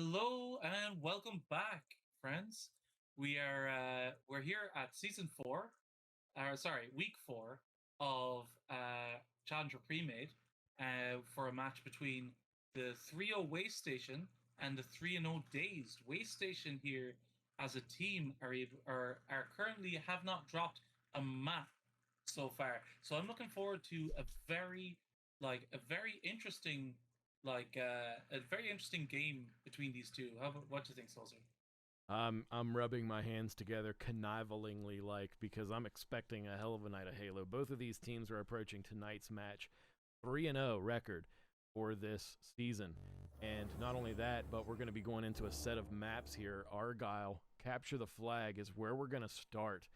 Hello and welcome back, friends. We're here at week four of Challenger Premade for a match between the 3-0 Waste Station and the 3-0 Dazed. Waste Station here as a team are currently have not dropped a map so far. So I'm looking forward to a very interesting game between these two. What do you think, Solzer? I'm rubbing my hands together connivingly, because I'm expecting a hell of a night of Halo. Both of these teams are approaching tonight's match 3-0 record for this season. And not only that, but we're going to be going into a set of maps here. Argyle, Capture the Flag is where we're going to start.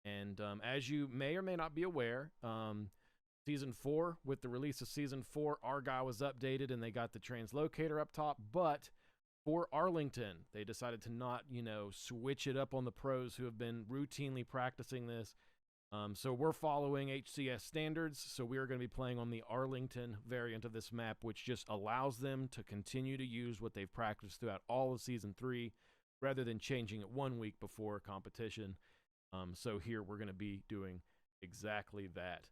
And as you may or may not be aware, Season 4, with the release of Season 4, Argyle was updated and they got the translocator up top, but for Arlington, they decided to not, switch it up on the pros who have been routinely practicing this. So we're following HCS standards, so we are going to be playing on the Arlington variant of this map, which just allows them to continue to use what they've practiced throughout all of Season 3, rather than changing it 1 week before competition. So here we're going to be doing exactly that.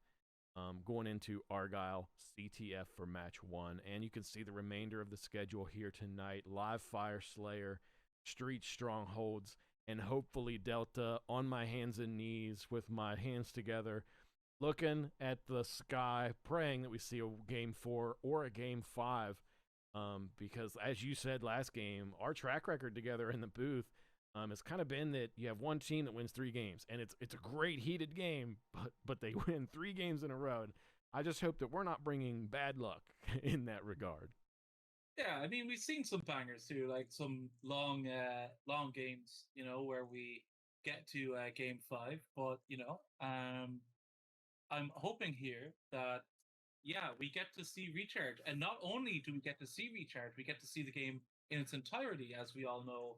Going into Argyle CTF for match 1. And you can see the remainder of the schedule here tonight. Live Fire Slayer, Street Strongholds, and hopefully Delta on my hands and knees with my hands together, looking at the sky, praying that we see a game 4 or a game 5. Because as you said last game, our track record together in the booth it's kind of been that you have one team that wins 3 games, and it's a great heated game, but they win 3 games in a row. And I just hope that we're not bringing bad luck in that regard. Yeah, I mean we've seen some bangers too, like some long games, where we get to game 5. But I'm hoping here that we get to see Recharge, and not only do we get to see Recharge, we get to see the game in its entirety, as we all know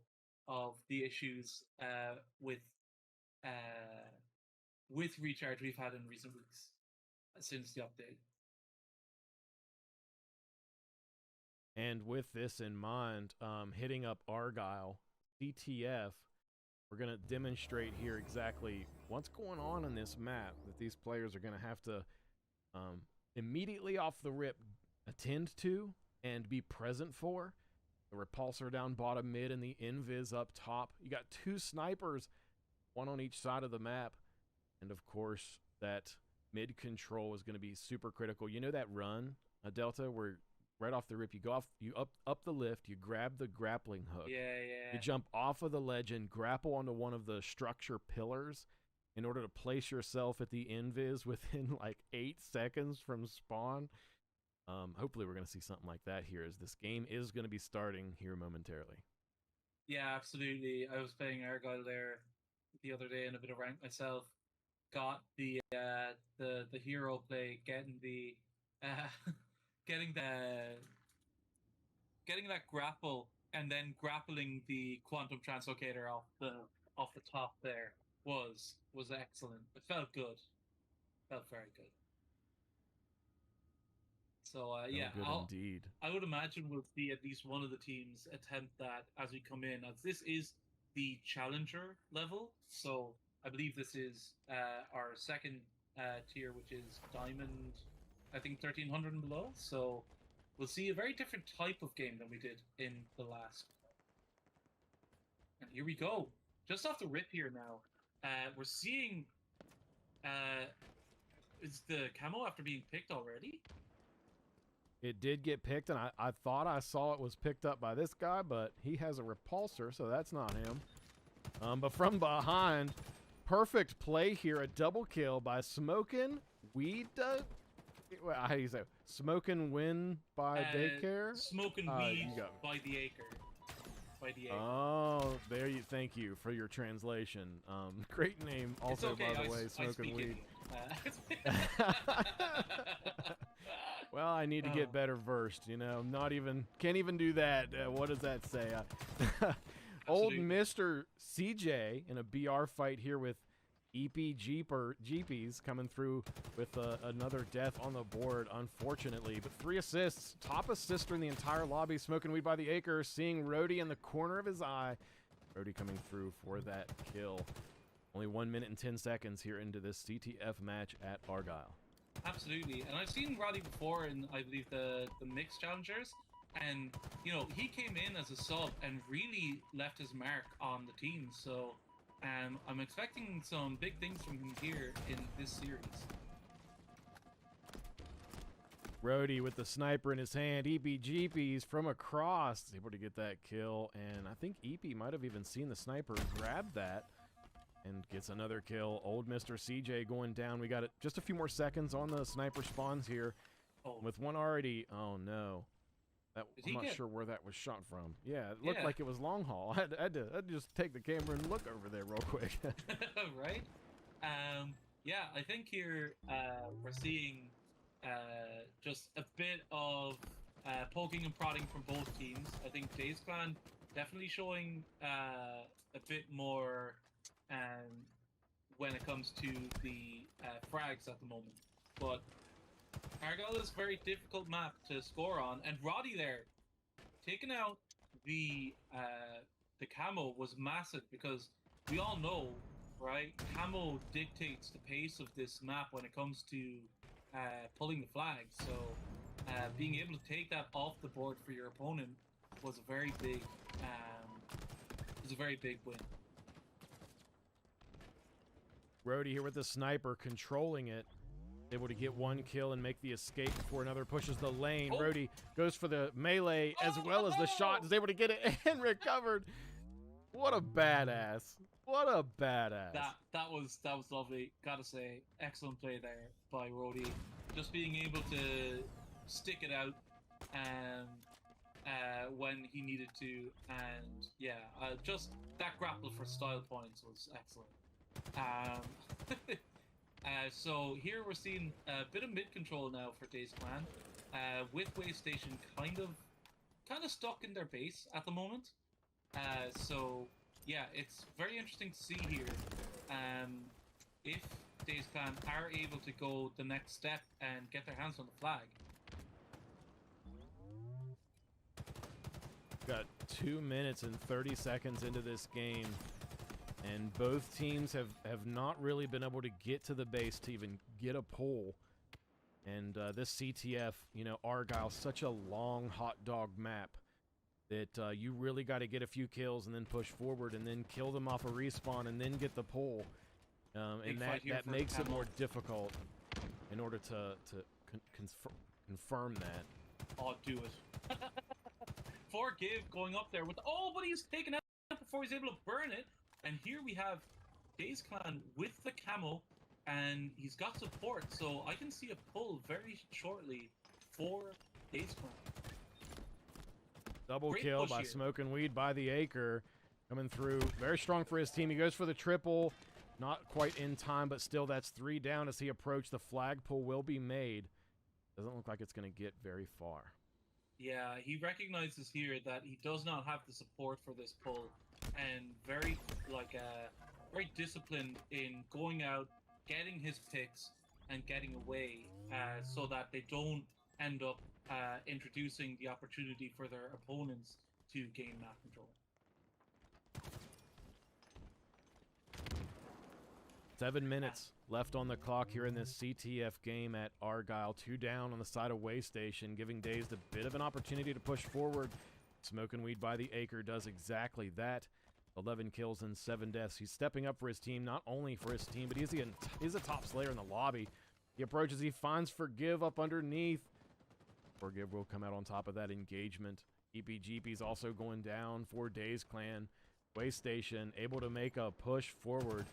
of the issues uh, with Recharge we've had in recent weeks since the update. And with this in mind, hitting up Argyle CTF, we're going to demonstrate here exactly what's going on in this map that these players are going to have to immediately off the rip attend to and be present for. The repulsor down bottom mid and the invis up top. You got 2 snipers, one on each side of the map. And of course, that mid control is going to be super critical. You know that run, a Delta, where right off the rip you go off, you up the lift, you grab the grappling hook. Yeah. You jump off of the ledge and grapple onto one of the structure pillars in order to place yourself at the invis within like 8 seconds from spawn. Hopefully we're going to see something like that here, as this game is going to be starting here momentarily. Yeah, absolutely. I was playing Argyle there the other day in a bit of rank myself. Got the hero play, getting that grapple, and then grappling the quantum translocator off the top there was excellent. It felt good. Felt very good. So Indeed. I would imagine we'll see at least one of the teams attempt that as we come in, as this is the challenger level. So I believe this is our second tier, which is diamond, I think 1300 and below. So we'll see a very different type of game than we did in the last. And here we go. Just off the rip here now. We're seeing is the camo after being picked already? It did get picked, and I thought I saw it was picked up by this guy, but he has a repulsor, so that's not him. But from behind, perfect play here, a double kill by Smokin' Weed. How do you say? Smokin' Win by Daycare? Smokin' Weed by the Acre. Oh, there you. Thank you for your translation. Great name, also, okay, by the way, Smokin' Weed. Well, I need to get better versed, can't even do that. What does that say? Old Mr. CJ in a BR fight here with Jeepies coming through with another death on the board, unfortunately. But 3 assists, top assister in the entire lobby. Smoking weed by the acre, seeing Rhodey in the corner of his eye. Rhodey coming through for that kill. Only 1 minute and 10 seconds here into this CTF match at Argyle. Absolutely, and I've seen Roddy before in, I believe, the mixed challengers, and you know, he came in as a sub and really left his mark on the team. So I'm expecting some big things from him here in this series. Rhodey with the sniper in his hand. Jeepies from across, able to get that kill, and I think might have even seen the sniper grab that and gets another kill. Old Mr. CJ going down. We got it, just a few more seconds on the sniper spawns here. With one already. Oh no, I'm not sure where that was shot from. Yeah, it looked like it was long haul. I'd just take the camera and look over there real quick. Right. Yeah, I think here we're seeing just a bit of poking and prodding from both teams. I think Dazed Clan definitely showing a bit more when it comes to the frags at the moment. But Argyle is a very difficult map to score on, and Roddy there taking out the camo was massive, because we all know, right, camo dictates the pace of this map when it comes to pulling the flag. So being able to take that off the board for your opponent was a very big win. Rhodey here with the sniper, controlling it. Able to get one kill and make the escape before another pushes the lane. Oh. Rhodey goes for the melee as well as the shot. Is able to get it and recovered. What a badass. What a badass. That was lovely. Gotta say, excellent play there by Rhodey. Just being able to stick it out when he needed to, and yeah, just that grapple for style points was excellent. So here we're seeing a bit of mid control now for Dazed Clan, with Waystation kind of stuck in their base at the moment. So yeah, it's very interesting to see here if Dazed Clan are able to go the next step and get their hands on the flag. Got 2 minutes and 30 seconds into this game, and both teams have not really been able to get to the base to even get a pull. And this CTF, you know, Argyle, such a long hot dog map that you really got to get a few kills and then push forward and then kill them off a respawn and then get the pull. And that makes it more difficult in order to confirm that. Oh, do it. Forgive going up there with, but he's taken out before he's able to burn it. And here we have Dazed Clan with the camo, and he's got support, so I can see a pull very shortly for Dazed Clan. Double Great kill push by here. Smoking Weed by the acre. Coming through, very strong for his team. He goes for the triple, not quite in time, but still that's 3 down as he approached. The flag pull will be made. Doesn't look like it's going to get very far. Yeah, he recognizes here that he does not have the support for this pull, and very disciplined in going out, getting his picks, and getting away, so that they don't end up introducing the opportunity for their opponents to gain map control. 7 minutes left on the clock here in this CTF game at Argyle. 2 down on the side of Waystation, giving Dazed a bit of an opportunity to push forward. Smoking Weed by the acre does exactly that. 11 kills and 7 deaths. He's stepping up for his team, not only for his team, but he's a top slayer in the lobby. He approaches, he finds Forgive up underneath. Forgive will come out on top of that engagement. EPGP's also going down for Dazed Clan. Waystation able to make a push forward.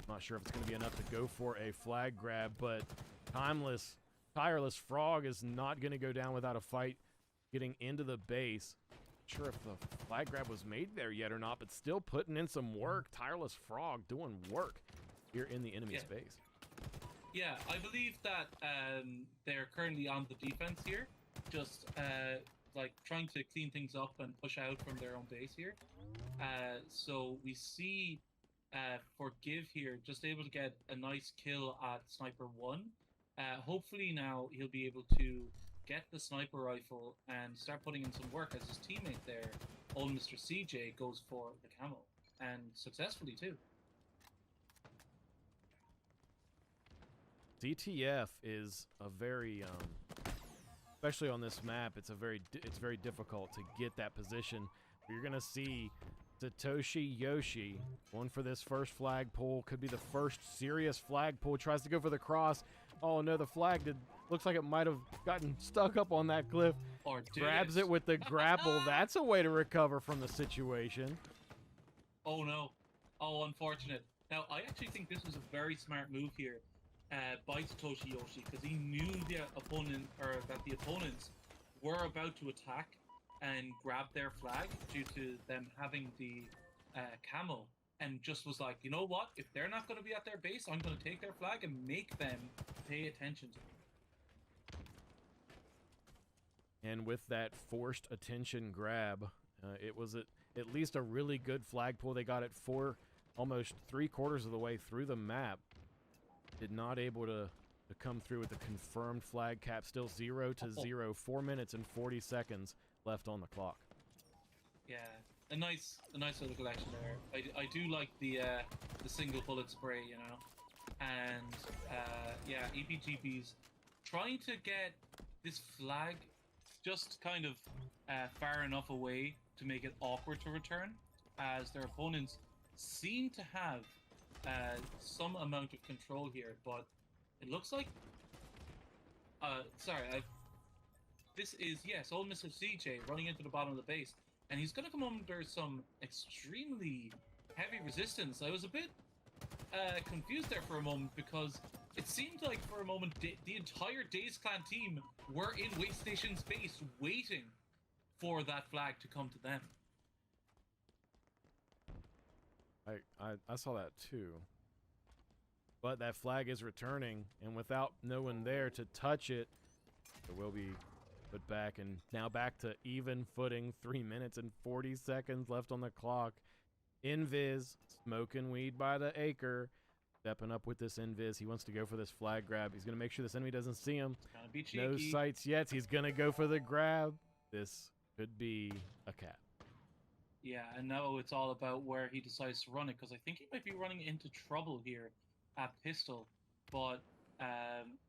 Not sure if it's going to be enough to go for a flag grab, but Tireless Frog is not going to go down without a fight getting into the base. Not sure if the flag grab was made there yet or not, but still putting in some work. Tireless Frog doing work here in the enemy space. Yeah, I believe that they're currently on the defense here, just trying to clean things up and push out from their own base here. So we see Forgive here, just able to get a nice kill at Sniper 1. Hopefully now he'll be able to get the sniper rifle and start putting in some work as his teammate there, old Mr. CJ, goes for the camo. And successfully too. DTF is a very, especially on this map, it's very difficult to get that position. You're gonna see Satoshi Yoshi going for this first flag pull. Could be the first serious flag pull. Tries to go for the cross. Oh no, the flag looks like it might have gotten stuck up on that cliff. Or grabs it with the grapple. That's a way to recover from the situation. Oh no. Oh, unfortunate. Now, I actually think this was a very smart move here by Satoshi Yoshi, because he knew the opponent, or that the opponents were about to attack and grab their flag due to them having the camo, and just was like, you know what? If they're not going to be at their base, I'm going to take their flag and make them pay attention to me. And with that forced attention grab, it was at least a really good flag pull. They got it almost 3/4 of the way through the map. Did not able to come through with the confirmed flag cap. Still 0-0. 4 minutes and 40 seconds left on the clock. Yeah, a nice little collection there. I do like the single bullet spray, you know, and yeah, EPGP's trying to get this flag just kind of far enough away to make it awkward to return, as their opponents seem to have some amount of control here, but it looks like this is, yes, old Mr. CJ running into the bottom of the base, and he's going to come under some extremely heavy resistance. I was a bit confused there for a moment, because it seemed like for a moment the entire Dazed Clan team were in Waste Station's base waiting for that flag to come to them. I saw that too. But that flag is returning, and without no one there to touch it, it will be put back, and now back to even footing. 3 minutes and 40 seconds left on the clock. Invis, smoking weed by the acre, stepping up with this Invis. He wants to go for this flag grab. He's going to make sure this enemy doesn't see him. Gonna be cheeky. No sights yet. He's going to go for the grab. This could be a cap. Yeah, and now it's all about where he decides to run it, because I think he might be running into trouble here at pistol. But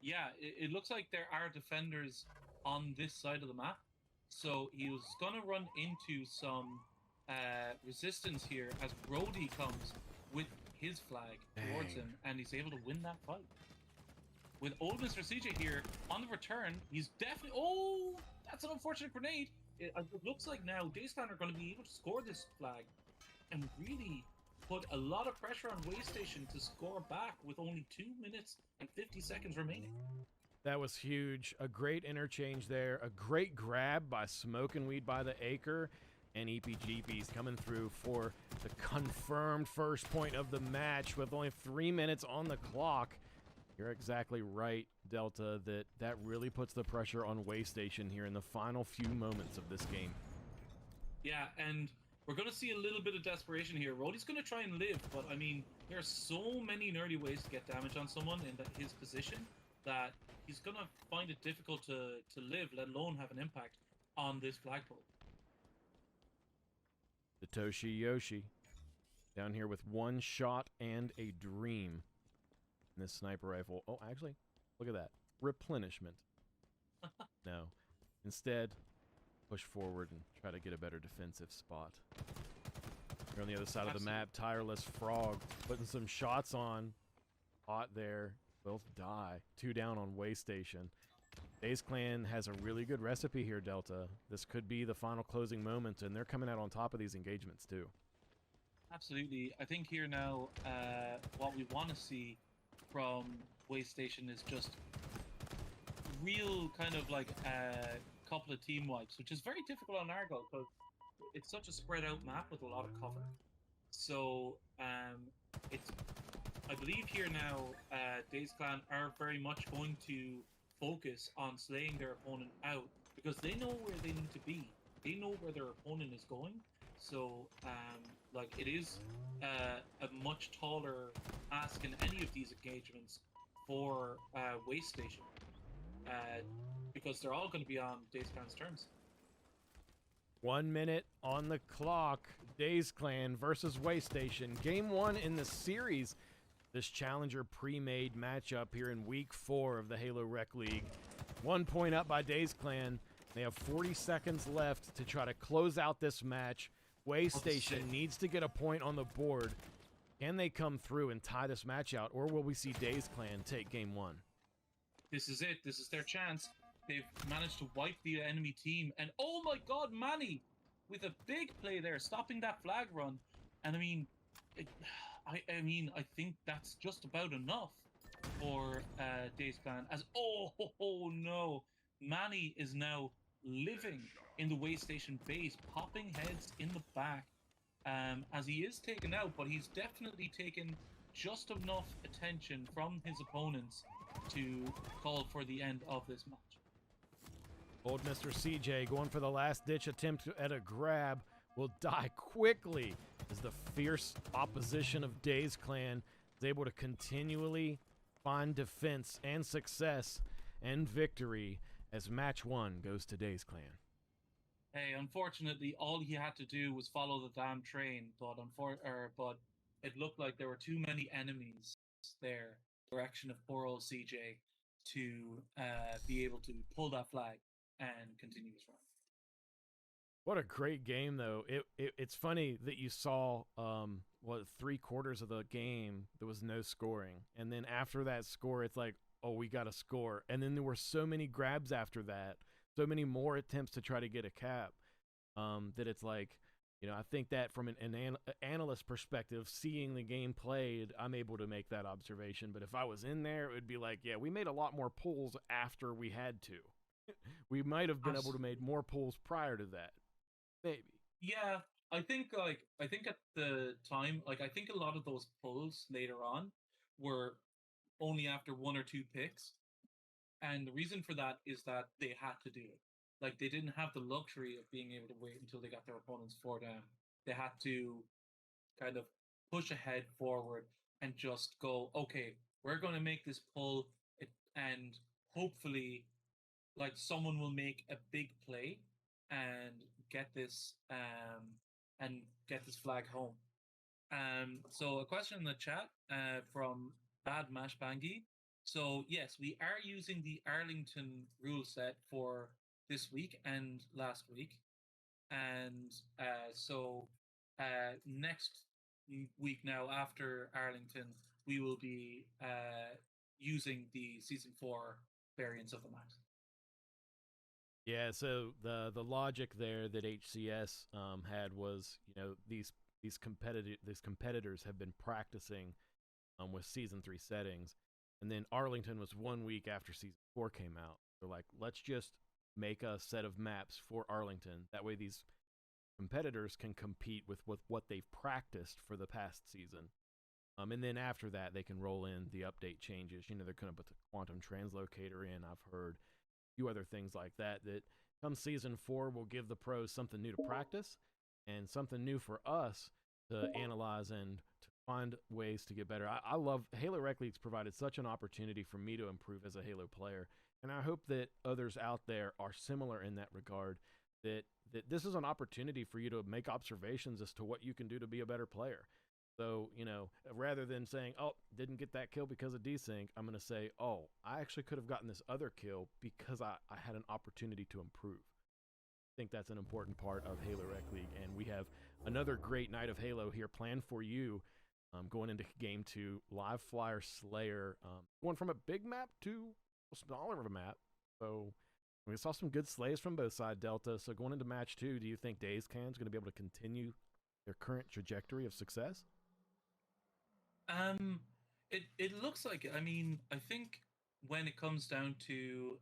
yeah, it looks like there are defenders on this side of the map, so he was gonna run into some resistance here as Brody comes with his flag towards him, and he's able to win that fight. With old Mr. CJ here on the return, he's definitely... Oh, that's an unfortunate grenade. It looks like now Dazed Clan are going to be able to score this flag and really put a lot of pressure on Waste Station to score back with only 2 minutes and 50 seconds remaining. That was huge. A great interchange there. A great grab by Smoking Weed by the Acre. And EPGP's coming through for the confirmed first point of the match with only 3 minutes on the clock. You're exactly right, Delta, that really puts the pressure on Waste Station here in the final few moments of this game. Yeah, and we're going to see a little bit of desperation here. Roddy's going to try and live, but I mean, there are so many nerdy ways to get damage on someone in his position that he's going to find it difficult to live, let alone have an impact on this flagpole. Satoshi Yoshi down here with one shot and a dream. This sniper rifle. Oh, actually, look at that. Replenishment. No. Instead, push forward and try to get a better defensive spot. Here on the other side of the map, Tireless Frog putting some shots on. Hot there. Both die. 2 down on Waste Station. Dazed Clan has a really good recipe here, Delta. This could be the final closing moments, and they're coming out on top of these engagements, too. Absolutely. I think here now, what we want to see from Waste Station is just real kind of like a couple of team wipes, which is very difficult on Argo because it's such a spread out map with a lot of cover. So it's, I believe here now, Dazed Clan are very much going to focus on slaying their opponent out because they know where they need to be. They know where their opponent is going. So, like, it is a much taller ask in any of these engagements for Waste Station, uh, because they're all going to be on Days Clan's terms. 1 minute on the clock. Days Clan versus Waystation. Station. Game 1 in the series. This Challenger pre-made matchup here in Week 4 of the Halo Rec League. 1 point up by Days Clan. They have 40 seconds left to try to close out this match. Waystation Station needs to get a point on the board. Can they come through and tie this match out, or will we see Days Clan take Game 1? This is it. This is their chance. They've managed to wipe the enemy team. And oh my god, Manny with a big play there, stopping that flag run. And I mean, I think that's just about enough for Days Clan. As oh no, Manny is now living in the Waystation Station base, popping heads in the back. As he is taken out, but he's definitely taken just enough attention from his opponents to call for the end of this match. Old Mr. CJ going for the last-ditch attempt at a grab will die quickly as the fierce opposition of Days Clan is able to continually find defense and success and victory as match 1 goes to Days Clan. Hey, unfortunately, all he had to do was follow the damn train, but but it looked like there were too many enemies there, direction of poor old CJ, to be able to pull that flag and continue his run. What a great game, though. It's funny that you saw 3/4 of the game there was no scoring, and then after that score, it's like, oh, we got to score, and then there were so many grabs after that, so many more attempts to try to get a cap, that it's like, I think that from an analyst perspective, seeing the game played, I'm able to make that observation. But if I was in there, it would be like, yeah, we made a lot more pulls after we had to. We might have been able to make more pulls prior to that. Maybe. Yeah, I think at the time, I think a lot of those pulls later on were only after 1 or 2 picks. And the reason for that is that they had to do it. Like, they didn't have the luxury of being able to wait until they got their opponents 4 down. They had to kind of push ahead forward and just go, okay, we're going to make this pull, and hopefully, like, someone will make a big play and get this flag home. So a question in the chat from Bad Mash Bangi. So yes, we are using the Arlington rule set for this week and last week, and next week now after Arlington, we will be using the season 4 variants of the map. Yeah, so the logic there that HCS had was, these competitors have been practicing with season 3 settings, and then Arlington was 1 week after season 4 came out. They're like, let's just make a set of maps for Arlington. That way, these competitors can compete with what they've practiced for the past season. And then after that, they can roll in the update changes. They're going to put the quantum translocator in. I've heard few other things like that come season 4 will give the pros something new to practice and something new for us to analyze and to find ways to get better. I love Halo Rec League's provided such an opportunity for me to improve as a Halo player, and I hope that others out there are similar in that regard, that this is an opportunity for you to make observations as to what you can do to be a better player. So, rather than saying, oh, didn't get that kill because of desync, I'm going to say, oh, I actually could have gotten this other kill because I had an opportunity to improve. I think that's an important part of Halo Rec League, and we have another great night of Halo here planned for you going into Game 2, Live Flyer Slayer, going from a big map to a smaller of a map. So we saw some good slays from both sides, Delta. So going into Match 2, do you think Days Clan is going to be able to continue their current trajectory of success? It looks like it. I mean, I think when it comes down to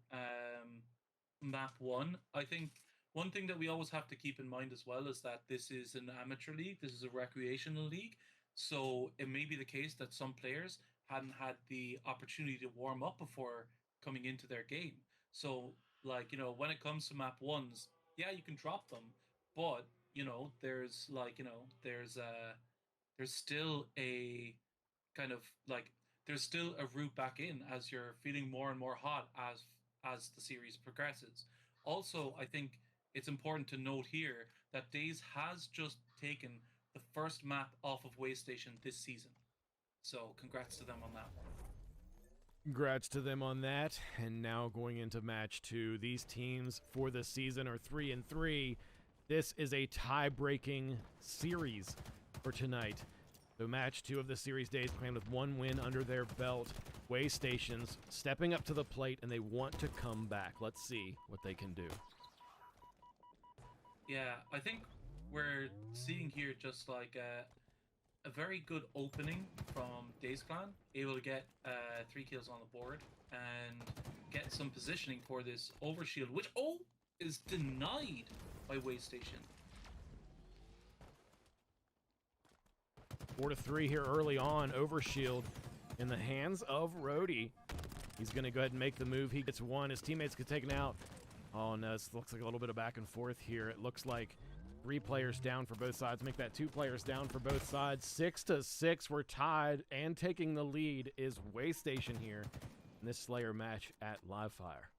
map 1, I think one thing that we always have to keep in mind as well is that this is an amateur league, this is a recreational league, so it may be the case that some players hadn't had the opportunity to warm up before coming into their game. So, like, when it comes to map 1s, yeah, you can drop them, but there's there's still a kind of like there's still a route back in as you're feeling more and more hot as the series progresses. Also, I think it's important to note here that Days has just taken the first map off of Waystation this season. So congrats to them on that one. Congrats to them on that. And now going into match 2, these teams for the season are 3-3. This is a tie-breaking series for tonight. So match 2 of the series, Days Clan with 1 win under their belt. Waystations stepping up to the plate, and they want to come back. Let's see what they can do. Yeah, I think we're seeing here just like a very good opening from Days Clan, able to get 3 kills on the board and get some positioning for this overshield, which is denied by Waystation. 4-3 here early on. Overshield in the hands of Rhodey. He's going to go ahead and make the move. He gets 1. His teammates get taken out. Oh no, this looks like a little bit of back and forth here. It looks like 3 players down for both sides. Make that 2 players down for both sides. 6-6. We're tied, and taking the lead is Waystation here in this Slayer match at Livefire.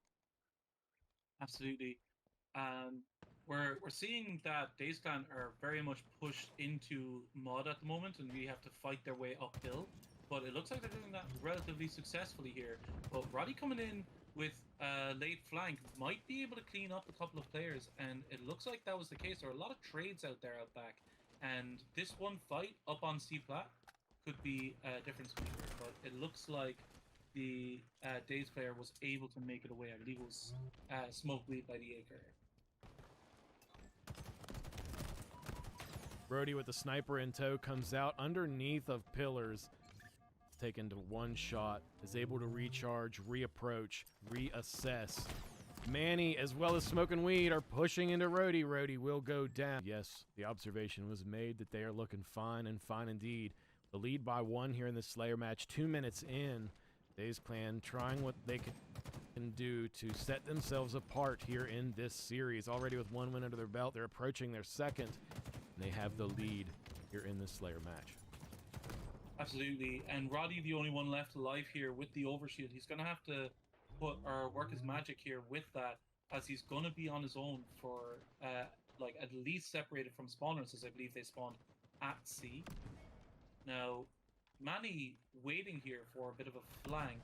Absolutely. We're seeing that Days Clan are very much pushed into mod at the moment, and we have to fight their way uphill. But it looks like they're doing that relatively successfully here. But Roddy coming in with a late flank might be able to clean up a couple of players, and it looks like that was the case. There are a lot of trades out there out back, and this one fight up on C plat could be a difference maker. But it looks like the Days player was able to make it away. I believe it was smoke lead by the Acre. Brody with the sniper in tow comes out underneath of pillars. Taken to 1 shot, is able to recharge, reapproach, reassess. Manny, as well as Smoking Weed, are pushing into Rhodey. Rhodey will go down. Yes, the observation was made that they are looking fine, and fine indeed. The lead by 1 here in the Slayer match, 2 minutes in. Days Clan trying what they can do to set themselves apart here in this series. Already with 1 win under their belt, they're approaching their second. And they have the lead here in this Slayer match. Absolutely, and Roddy, the only one left alive here with the overshield. He's going to have to work his magic here with that, as he's going to be on his own for like at least separated from spawners, as I believe they spawned at C. Now, Manny waiting here for a bit of a flank,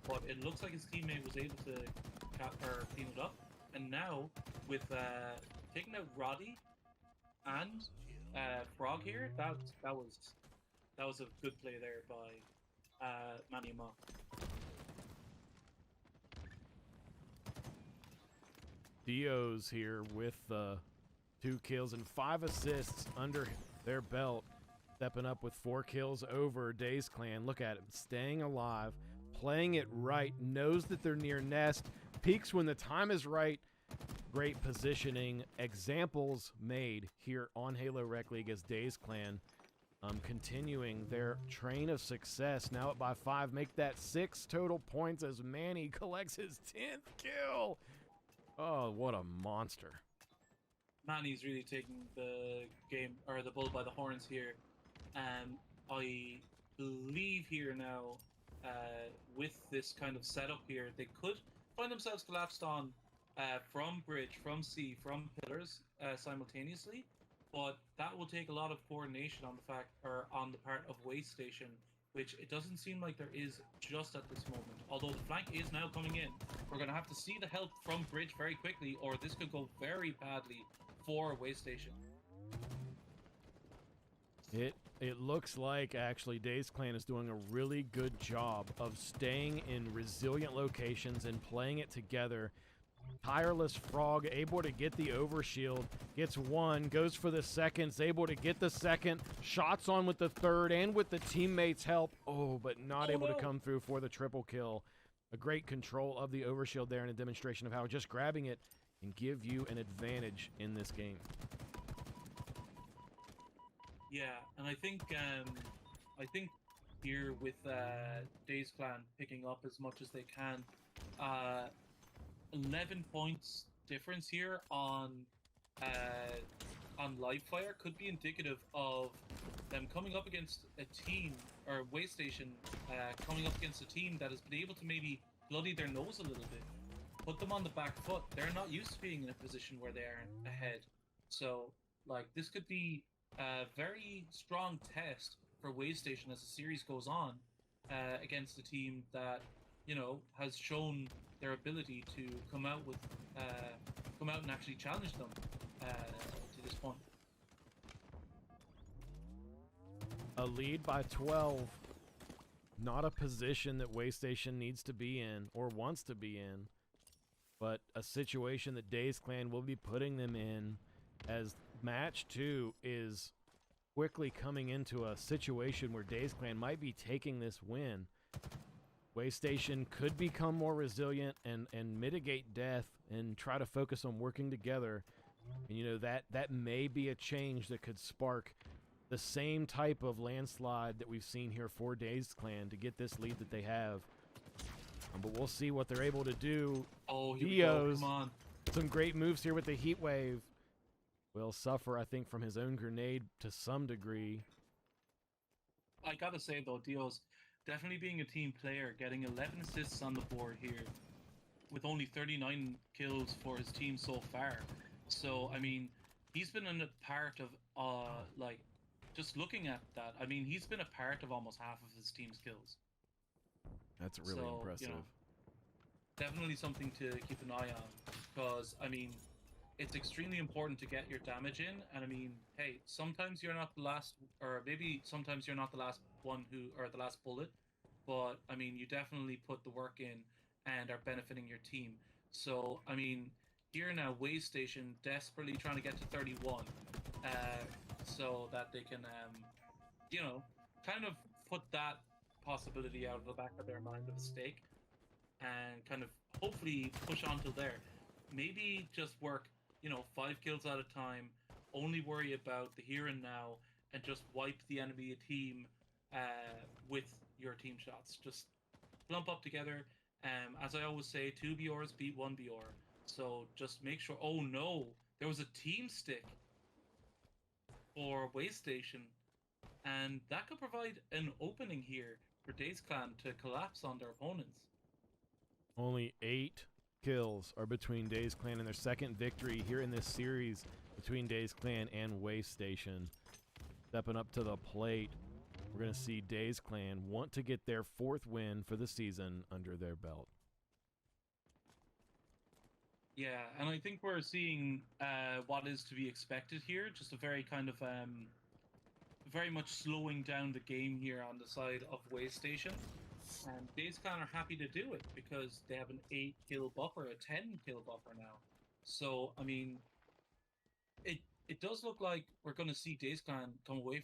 but it looks like his teammate was able to clean it up. And now, with taking out Roddy and Frog here, that was a good play there by Manny and Mock. Dio's here with 2 kills and 5 assists under their belt. Stepping up with 4 kills over Days Clan. Look at him, staying alive, playing it right, knows that they're near nest, peaks when the time is right. Great positioning. Examples made here on Halo Rec League as Days Clan continuing their train of success. Now up by 5, make that 6 total points as Manny collects his 10th kill. Oh, what a monster. Manny's really taking the game, or the bull by the horns here. I believe here now, with this kind of setup here, they could find themselves collapsed on from bridge, from C, from pillars simultaneously. But that will take a lot of coordination on the part of Waystation, which it doesn't seem like there is just at this moment. Although the flank is now coming in, we're going to have to see the help from bridge very quickly, or this could go very badly for Waystation. It looks like actually Days Clan is doing a really good job of staying in resilient locations and playing it together. Tireless Frog able to get the overshield, gets 1, goes for the second, is able to get the second, shots on with the third and with the teammates' help. Oh, but not able to come through for the triple kill. A great control of the overshield there and a demonstration of how just grabbing it can give you an advantage in this game. Yeah, and I think here with Days Clan picking up as much as they can, 11 points difference here on on live fire could be indicative of them coming up against a team, or Waystation coming up against a team that has been able to maybe bloody their nose a little bit, put them on the back foot. They're not used to being in a position where they aren't ahead. So, like, this could be a very strong test for Waystation as the series goes on against a team that, you know, has shown their ability to come out and actually challenge them to this point. A lead by 12. Not a position that Waystation needs to be in or wants to be in, but a situation that Dazed Clan will be putting them in, as match 2 is quickly coming into a situation where Dazed Clan might be taking this win. Waystation could become more resilient and mitigate death and try to focus on working together. And, you know, that may be a change that could spark the same type of landslide that we've seen here for Dazed Clan to get this lead that they have. But we'll see what they're able to do. Oh, here we go. Come on. Some great moves here with the Heat Wave. Will suffer, I think, from his own grenade to some degree. I gotta say, though, Dio's definitely being a team player, getting 11 assists on the board here with only 39 kills for his team so far. So, I mean, he's been a part of, like, just looking at that, I mean, he's been a part of almost half of his team's kills. That's really impressive. You know, definitely something to keep an eye on, because, I mean, it's extremely important to get your damage in, and I mean, hey, sometimes you're not the last, or maybe sometimes you're not the last one or the last bullet, but I mean, you definitely put the work in and are benefiting your team. So, I mean, here now, Waystation desperately trying to get to 31, so that they can, you know, kind of put that possibility out of the back of their mind of a stake, and kind of hopefully push on till there. Maybe just work, you know, 5 kills at a time, only worry about the here and now, and just wipe the enemy team with your team shots. Just clump up together. As I always say, 2 BRs beat 1 BR. So just make sure. Oh no, there was a team stick for Waystation, and that could provide an opening here for Dazed Clan to collapse on their opponents. Only 8 kills are between Dazed Clan and their second victory here in this series between Dazed Clan and Waystation. Stepping up to the plate, we're going to see Dazed Clan want to get their 4th win for the season under their belt. Yeah, and I think we're seeing what is to be expected here. Just a very kind of very much slowing down the game here on the side of Waystation. And Dazed Clan are happy to do it because they have an 8 kill buffer, a 10 kill buffer now. So I mean, it does look like we're going to see Dazed Clan come away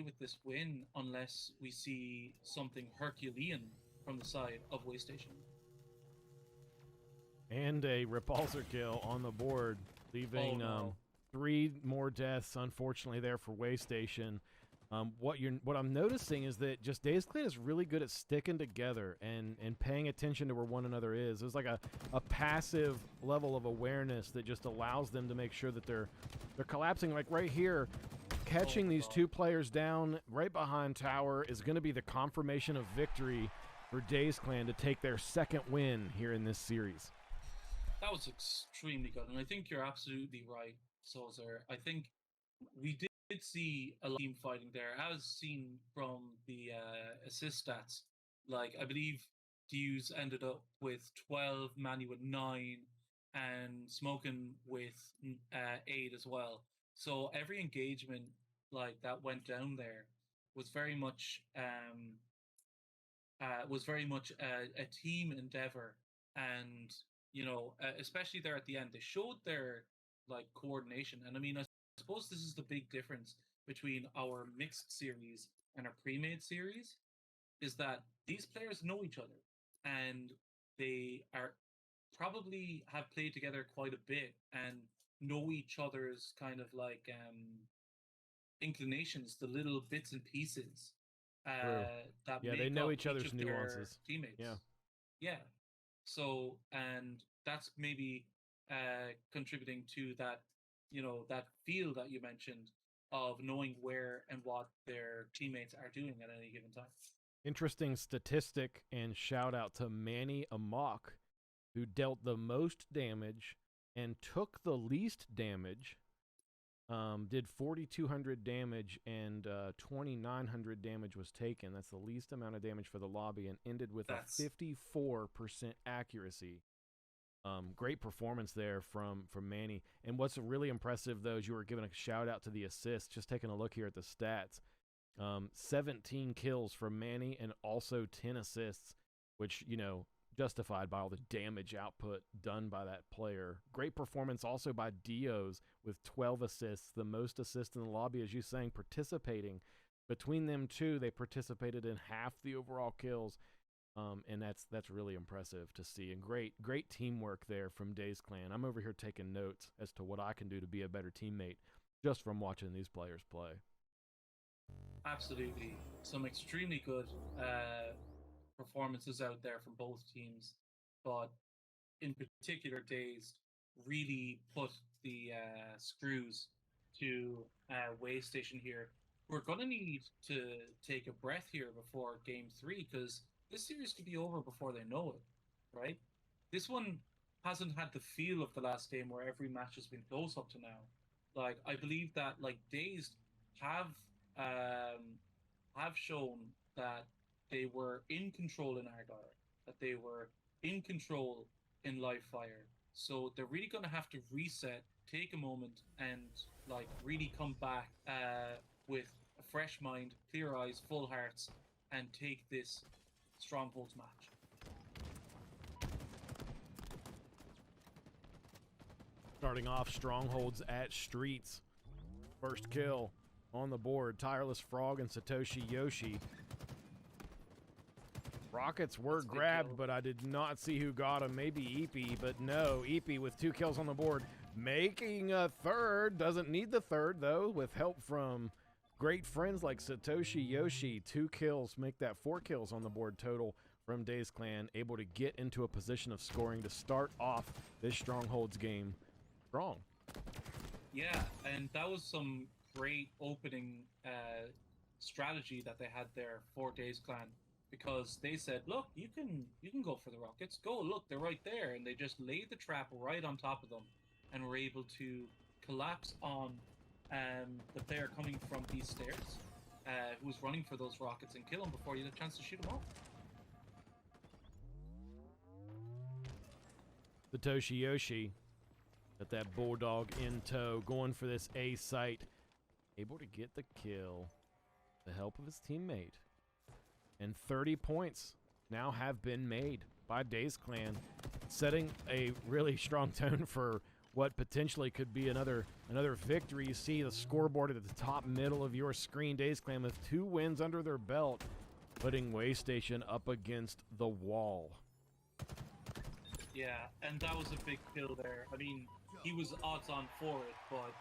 with this win, unless we see something Herculean from the side of Waystation. And a repulsor kill on the board, leaving 3 more deaths, unfortunately, there for Waystation. What I'm noticing is that just Dazed Clan is really good at sticking together and paying attention to where one another is. There's like a passive level of awareness that just allows them to make sure that they're collapsing. Like right here, catching these 2 players down right behind tower is going to be the confirmation of victory for Dazed Clan to take their 2nd win here in this series. That was extremely good, and I think you're absolutely right, Sozer. I think we did see a lot of team fighting there, as seen from the assist stats. Like, I believe Dews ended up with 12, Manny with 9, and Smokin with 8 as well. So every engagement like that went down there was very much a team endeavor, and you know, especially there at the end, they showed their like coordination. And I mean, I suppose this is the big difference between our mixed series and our pre-made series, is that these players know each other, and they are probably have played together quite a bit and know each other's kind of like inclinations, the little bits and pieces that make they know up each other's nuances. Teammates. Yeah. So, and that's maybe contributing to that that feel that you mentioned of knowing where and what their teammates are doing at any given time. Interesting statistic, and shout out to Manny Amok, who dealt the most damage and took the least damage. Did 4,200 damage and 2,900 damage was taken. That's the least amount of damage for the lobby, and ended with a 54% accuracy. Great performance there from Manny. And what's really impressive, though, is you were giving a shout out to the assists. Just taking a look here at the stats. 17 kills from Manny and also 10 assists, which, justified by all the damage output done by that player. Great performance also by Dios with 12 assists, the most assists in the lobby, as you saying, participating. Between them two, they participated in half the overall kills, and that's really impressive to see. And great teamwork there from Dazed Clan. I'm over here taking notes as to what I can do to be a better teammate just from watching these players play. Absolutely. Some extremely good performances out there from both teams, but in particular, Dazed really put the screws to Waystation here. We're going to need to take a breath here before game 3, because this series could be over before they know it, right? This one hasn't had the feel of the last game where every match has been close up to now. Like, I believe that Dazed have shown that they were in control in Argyle, that they were in control in Live Fire. So they're really going to have to reset, take a moment, and really come back with a fresh mind, clear eyes, full hearts, and take this Strongholds match. Starting off, Strongholds at Streets. First kill on the board, Tireless Frog and Satoshi Yoshi. Rockets were grabbed, but I did not see who got them. Maybe Eepy, but no. Eepy with 2 kills on the board. Making a third. Doesn't need the third, though, with help from great friends like Satoshi Yoshi. 2 kills, make that 4 kills on the board total from Dazed Clan. Able to get into a position of scoring to start off this Strongholds game strong. Yeah, and that was some great opening strategy that they had there for Dazed Clan, because they said, look, you can go for the rockets. Go, look, they're right there. And they just laid the trap right on top of them and were able to collapse on the player coming from these stairs who was running for those rockets and kill him before you had a chance to shoot him off. Satoshi Yoshi got that Bulldog in tow, going for this A site. Able to get the kill with the help of his teammate. And 30 points now have been made by Dazed Clan, setting a really strong tone for what potentially could be another victory. You see the scoreboard at the top middle of your screen. Dazed Clan with 2 wins under their belt, putting Waystation up against the wall. Yeah, and that was a big kill there. I mean, he was odds on for it, but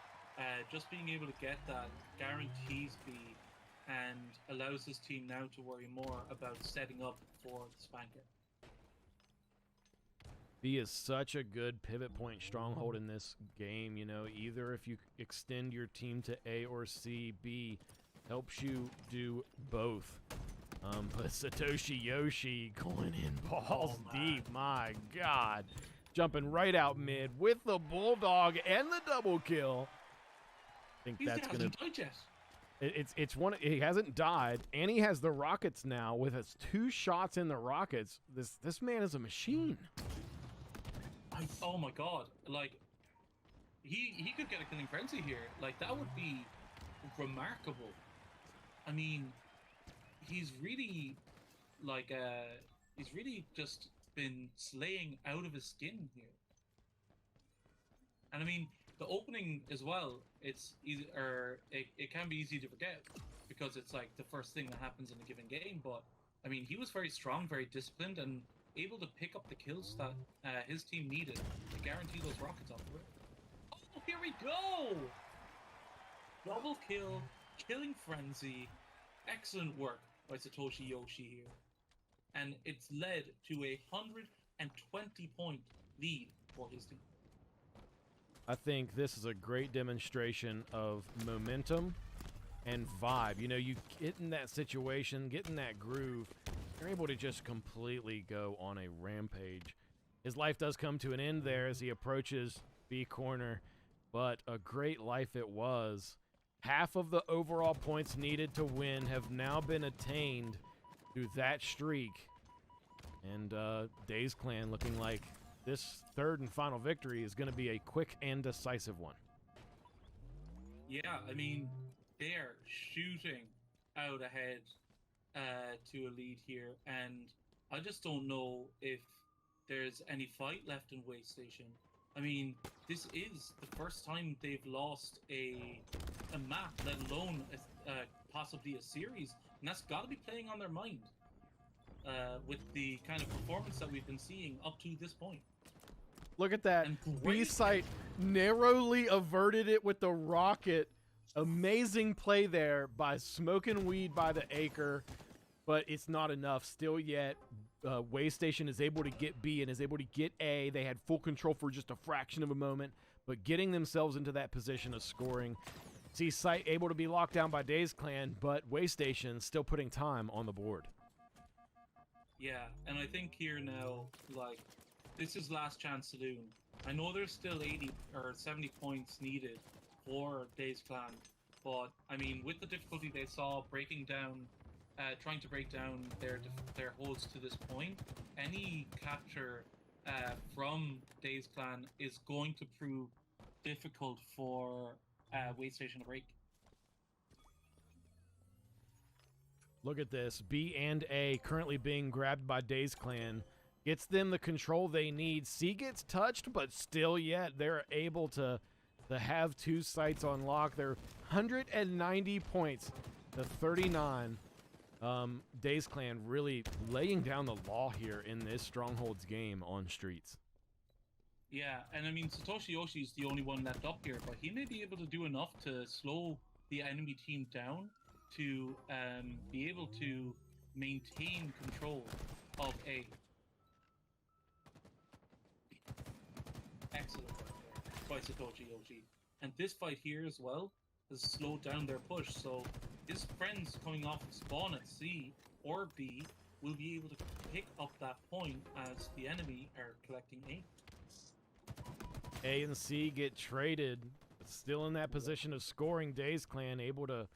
just being able to get that guarantees B and allows his team now to worry more about setting up for the Spanker. B is such a good pivot point stronghold in this game. Either if you extend your team to A or C, B helps you do both. But Satoshi Yoshi going in balls deep, my God. Jumping right out mid with the Bulldog and the double kill. I think that's going to... It's one. He hasn't died, and he has the rockets now with his 2 shots in the rockets. This man is a machine. Oh my God! He could get a killing frenzy here. That would be remarkable. I mean, he's really he's really just been slaying out of his skin here. And I mean, the opening as well, it's easy, or it can be easy to forget because it's the first thing that happens in a given game. But I mean, he was very strong, very disciplined, and able to pick up the kills that his team needed to guarantee those rockets off the rip. Oh, here we go! Double kill, killing frenzy. Excellent work by Satoshi Yoshi here. And it's led to a 120-point lead for his team. I think this is a great demonstration of momentum and vibe. You know, you get in that situation, get in that groove, you're able to just completely go on a rampage. His life does come to an end there as he approaches B corner, but a great life it was. Half of the overall points needed to win have now been attained through that streak. And Dazed Clan looking like this third and final victory is going to be a quick and decisive one. Yeah, I mean, they're shooting out ahead to a lead here, and I just don't know if there's any fight left in Way Station. I mean, this is the first time they've lost a map, let alone possibly a series, and that's got to be playing on their mind with the kind of performance that we've been seeing up to this point. Look at that. B-site narrowly averted it with the rocket. Amazing play there by Smoking Weed by the Acre, but it's not enough still yet. Way Station is able to get B and is able to get A. They had full control for just a fraction of a moment, but getting themselves into that position of scoring. See Site able to be locked down by Dazed Clan, but Way Station still putting time on the board. Yeah, and I think here now, like, this is last chance saloon. I know there's still 80 or 70 points needed for Dazed Clan, but I mean, with the difficulty they saw breaking down, trying to break down their holds to this point, any capture from Dazed Clan is going to prove difficult for Way Station to break. Look at this. B and A currently being grabbed by Dazed Clan. Gets them the control they need. C gets touched, but still yet they're able to have two sites on lock. They're 190 points to 39. Dazed Clan really laying down the law here in this Strongholds game on streets. Yeah, and I mean, Satoshi Yoshi's the only one left up here, but he may be able to do enough to slow the enemy team down to be able to maintain control of A. Excellent by Satoshi Yoshi. And this fight here as well has slowed down their push, so his friends coming off of spawn at C or B will be able to pick up that point as the enemy are collecting A. A and C get traded, but still in that position of scoring. Dazed Clan able to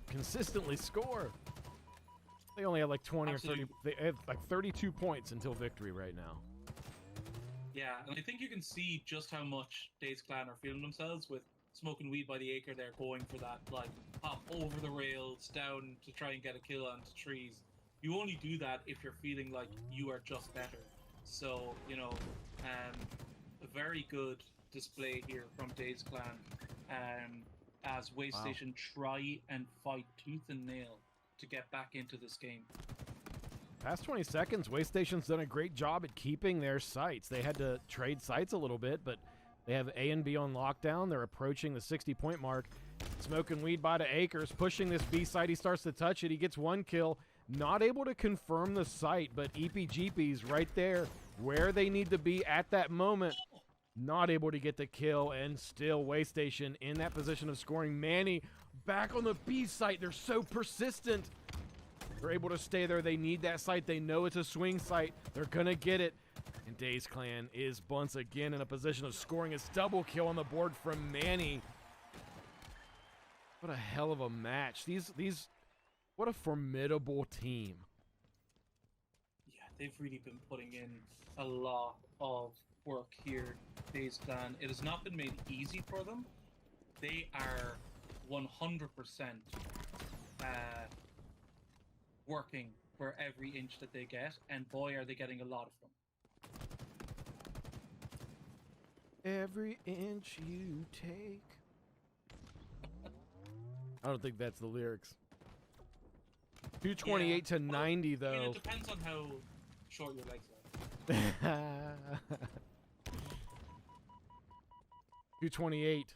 consistently score. They only have like 20 Absolutely. or 30. They have like 32 points until victory right now. Yeah, and I think you can see just how much Dazed Clan are feeling themselves with Smoking Weed by the Acre. They're going for that, like, hop over the rails, down to try and get a kill onto trees. You only do that if you're feeling like you are just better. So, you know, a very good display here from Dazed Clan as Way Station try and fight tooth and nail to get back into this game. Past 20 seconds, Way Station's done a great job at keeping their sites. They had to trade sites a little bit, but they have A and B on lockdown. They're approaching the 60-point mark. Smoking Weed by the Acres, pushing this B site. He starts to touch it. He gets one kill. Not able to confirm the site, but EPGP's right there where they need to be at that moment. Not able to get the kill, and still Way Station in that position of scoring. Manny back on the B site. They're so persistent. They're able to stay there. They need that site. They know it's a swing site. They're going to get it. And Dazed Clan is once again in a position of scoring his double kill on the board from Manny. What a hell of a match. What a formidable team. Yeah, they've really been putting in a lot of work here, Dazed Clan. It has not been made easy for them. They are 100% working for every inch that they get, and boy, are they getting a lot of them. Every inch you take. I don't think that's the lyrics. 228 to 90, though. I mean, it depends on how short your legs are. 228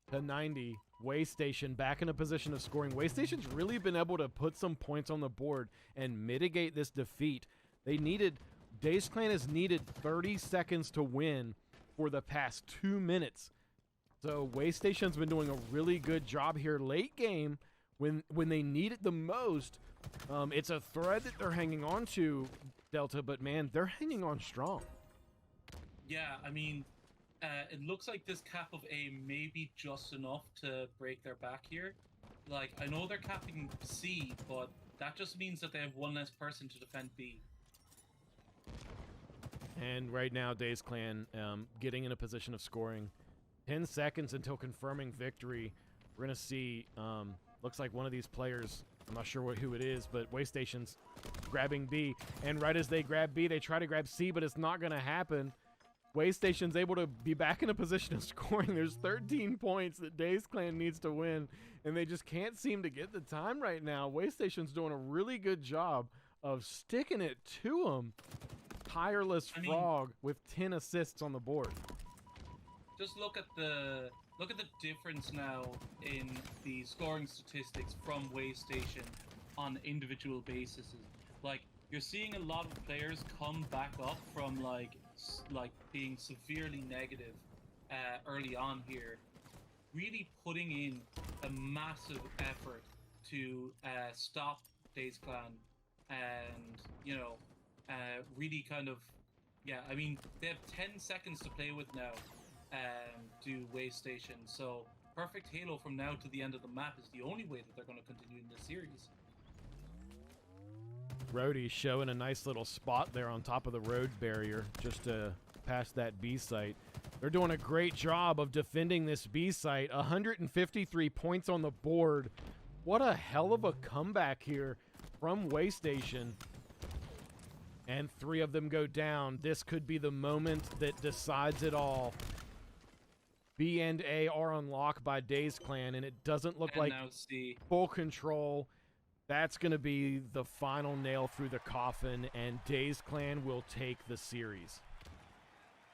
to 90. Way Station back in a position of scoring. Way Station's really been able to put some points on the board and mitigate this defeat. Dazed Clan has needed 30 seconds to win for the past 2 minutes. So Waystation's been doing a really good job here late game when they need it the most. It's a thread that they're hanging on to, Delta, but man, they're hanging on strong. Yeah, I mean, it looks like this cap of A may be just enough to break their back here. Like, I know they're capping C, but that just means that they have one less person to defend B. And right now, Dazed Clan getting in a position of scoring. 10 seconds until confirming victory. We're going to see, looks like one of these players, I'm not sure who it is, but Waystation's grabbing B. And right as they grab B, they try to grab C, but it's not going to happen. Waystation's able to be back in a position of scoring. There's 13 points that Dazed Clan needs to win, and they just can't seem to get the time right now. Waystation's doing a really good job of sticking it to them. Tireless Frog with 10 assists on the board. Just look at the difference now in the scoring statistics from Waystation on individual bases. Like, you're seeing a lot of players come back up from like being severely negative early on here, really putting in a massive effort to stop Dazed Clan, and really kind of, I mean, they have 10 seconds to play with now to Waystation, so perfect Halo from now to the end of the map is the only way that they're going to continue in this series. Rhodey showing a nice little spot there on top of the road barrier just to pass that B site. They're doing a great job of defending this B site. 153 points on the board. What a hell of a comeback here from Waystation. And 3 of them go down. This could be the moment that decides it all. B and A are unlocked by Dazed Clan, and it doesn't look like full control. That's going to be the final nail through the coffin, and Dazed Clan will take the series.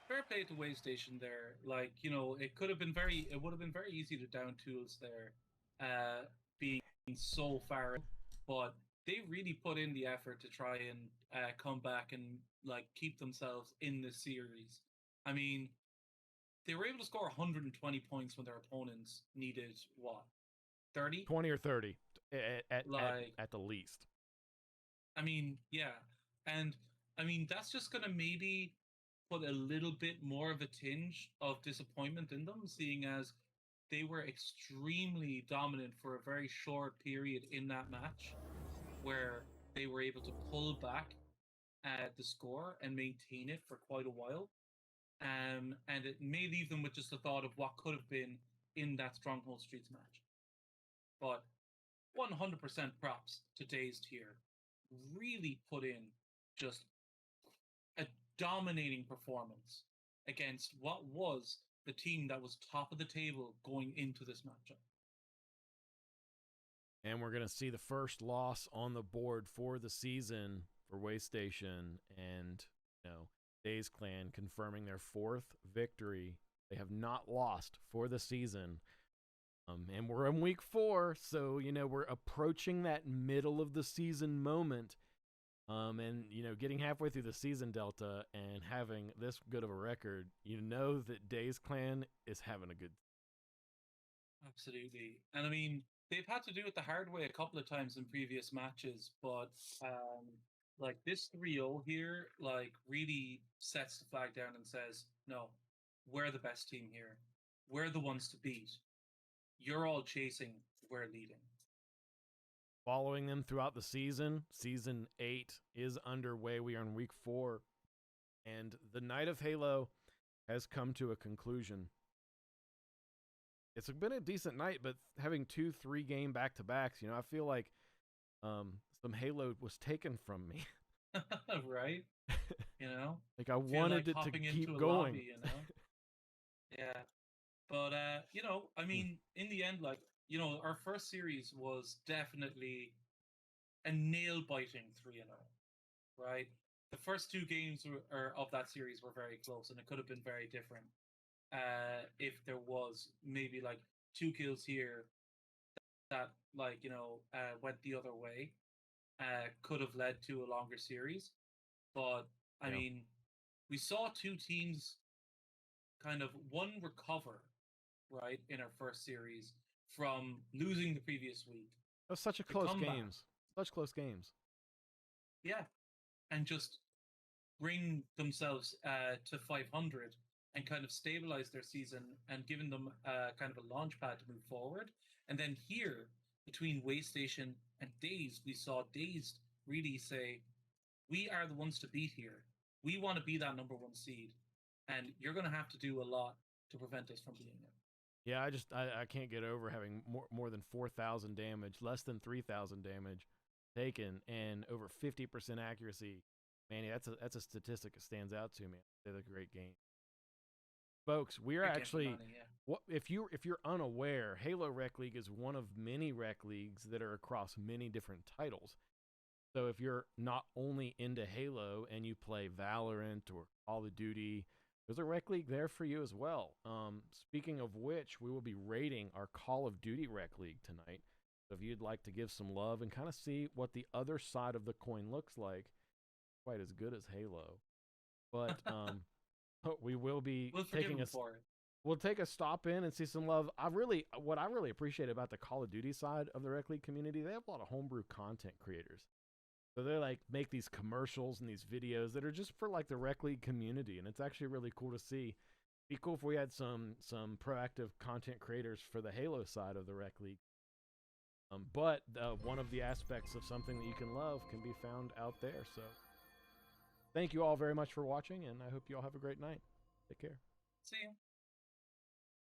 Fair play to Waystation there. Like, you know, it would have been very easy to down tools there, being so far, but they really put in the effort to try and come back and like keep themselves in the series. I mean, they were able to score 120 points when their opponents needed what, 30? 20 or 30 at the least. I mean, yeah. And I mean, that's just going to maybe put a little bit more of a tinge of disappointment in them, seeing as they were extremely dominant for a very short period in that match, where they were able to pull back the score and maintain it for quite a while. And it may leave them with just the thought of what could have been in that Stronghold Streets match. But 100% props to Dazed here. Really put in just a dominating performance against what was the team that was top of the table going into this matchup. And we're going to see the first loss on the board for the season for Waystation, and Dazed Clan confirming their 4th victory. They have not lost for the season. And we're in week 4, so, we're approaching that middle of the season moment. And, getting halfway through the season, Delta, and having this good of a record, that Dazed Clan is having a good. Absolutely. And I mean, they've had to do it the hard way a couple of times in previous matches, but like this 3-0 here, like really sets the flag down and says, no, we're the best team here. We're the ones to beat. You're all chasing, we're leading. Following them throughout the season, Season 8 is underway. We are in Week 4, and the Night of Halo has come to a conclusion. It's been a decent night, but having 2 3-game back-to-backs, I feel like some Halo was taken from me. Right? Like I wanted it to keep going. Lobby, Yeah. But, I mean, in the end, like, our first series was definitely a nail-biting 3-0, right? The first 2 games of that series were very close, and it could have been very different if there was maybe, like, 2 kills here that like, went the other way, could have led to a longer series. But, I mean, we saw 2 teams kind of one recover, right, in our first series from losing the previous week It was such a to close come back, games. Such close games. yeah, and just bring themselves to 500 and kind of stabilize their season and giving them kind of a launch pad to move forward. And then here, between Waystation and Dazed, we saw Dazed really say, we are the ones to beat here. We want to be that number one seed. And you're going to have to do a lot to prevent us from being it. Yeah, I can't get over having more than 4,000 damage, less than 3,000 damage taken, and over 50% accuracy. Man, that's a statistic that stands out to me. They're a great game, folks. We are Great game for actually, money, yeah. what if you're unaware, Halo Rec League is one of many rec leagues that are across many different titles. So if you're not only into Halo and you play Valorant or Call of Duty, there's a rec league there for you as well. Speaking of which, we will be rating our Call of Duty rec league tonight. So if you'd like to give some love and kind of see what the other side of the coin looks like, quite as good as Halo, but we will be We'll forgive taking him a for it. we'll take a stop in and see some love. What I really appreciate about the Call of Duty side of the rec league community, they have a lot of homebrew content creators. So they like make these commercials and these videos that are just for like the rec league community, and it's actually really cool to see. Be cool if we had some proactive content creators for the Halo side of the rec league. But one of the aspects of something that you can love can be found out there. So thank you all very much for watching, and I hope you all have a great night. Take care. See you.